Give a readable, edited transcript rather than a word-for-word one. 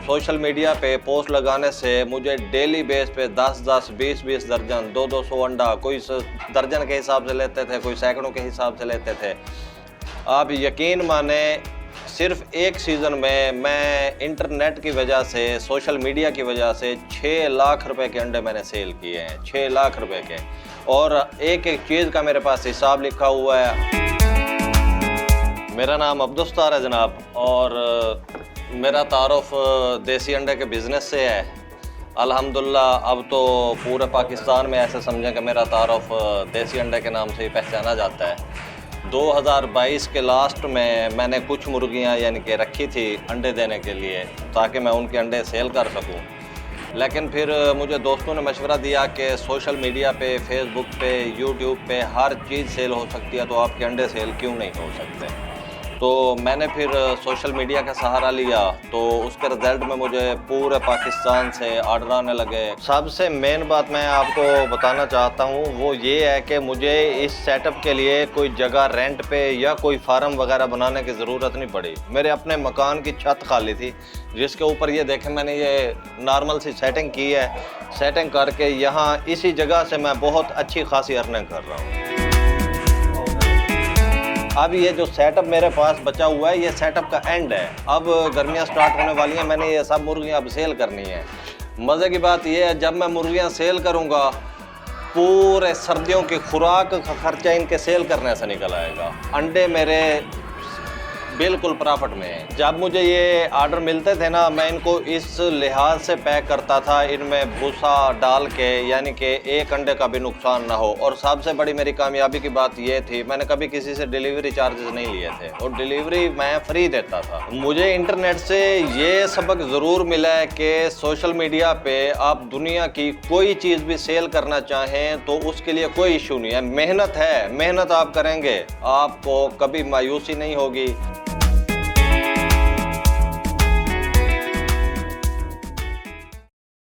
Social media पे post लगाने से मुझे डेली बेस पे 10-10, 20-20 दर्जन, 200-200 अंडा, कोई दर्जन के हिसाब से लेते थे, कोई सैकड़ों के हिसाब से लेते थे। आप यकीन माने सिर्फ एक सीज़न में मैं इंटरनेट की वजह से, सोशल मीडिया की वजह से 6 लाख रुपए के अंडे मैंने सेल किए हैं, 6 लाख रुपए के। और एक एक चीज़ का मेरे पास हिसाब लिखा हुआ है। मेरा नाम अब्दुस्तार है जनाब, और मेरा तारुफ देसी अंडे के बिज़नेस से है। अल्हम्दुलिल्लाह अब तो पूरे पाकिस्तान में ऐसे समझें कि मेरा तारुफ देसी अंडे के नाम से ही पहचाना जाता है। 2022 के लास्ट में मैंने कुछ मुर्गियां यानी कि रखी थी अंडे देने के लिए, ताकि मैं उनके अंडे सेल कर सकूं। लेकिन फिर मुझे दोस्तों ने मशवरा दिया कि सोशल मीडिया पे, फेसबुक पे, यूट्यूब पे हर चीज़ सेल हो सकती है, तो आपके अंडे सेल क्यों नहीं हो सकते। तो मैंने फिर सोशल मीडिया का सहारा लिया, तो उसके रिज़ल्ट में मुझे पूरे पाकिस्तान से ऑर्डर आने लगे। सबसे मेन बात मैं आपको बताना चाहता हूँ वो ये है कि मुझे इस सेटअप के लिए कोई जगह रेंट पे या कोई फार्म वगैरह बनाने की ज़रूरत नहीं पड़ी। मेरे अपने मकान की छत खाली थी, जिसके ऊपर ये देखें मैंने ये नॉर्मल सी सेटिंग की है। सेटिंग करके यहाँ इसी जगह से मैं बहुत अच्छी खासी अर्निंग कर रहा हूँ। अब ये जो सेटअप मेरे पास बचा हुआ है, ये सेटअप का एंड है। अब गर्मियाँ स्टार्ट होने वाली हैं, मैंने ये सब मुर्गियाँ अब सेल करनी है। मज़े की बात ये है, जब मैं मुर्गियाँ सेल करूँगा, पूरे सर्दियों की खुराक का खर्चा इनके सेल करने से निकल आएगा। अंडे मेरे बिल्कुल प्रॉफिट में है। जब मुझे ये ऑर्डर मिलते थे ना, मैं इनको इस लिहाज से पैक करता था, इनमें भूसा डाल के, यानी कि एक अंडे का भी नुकसान ना हो। और सबसे बड़ी मेरी कामयाबी की बात ये थी, मैंने कभी किसी से डिलीवरी चार्जेस नहीं लिए थे, और डिलीवरी मैं फ्री देता था। मुझे इंटरनेट से ये सबक ज़रूर मिला है कि सोशल मीडिया पे आप दुनिया की कोई चीज़ भी सेल करना चाहें तो उसके लिए कोई इशू नहीं है। मेहनत है, मेहनत आप करेंगे, आपको कभी मायूसी नहीं होगी।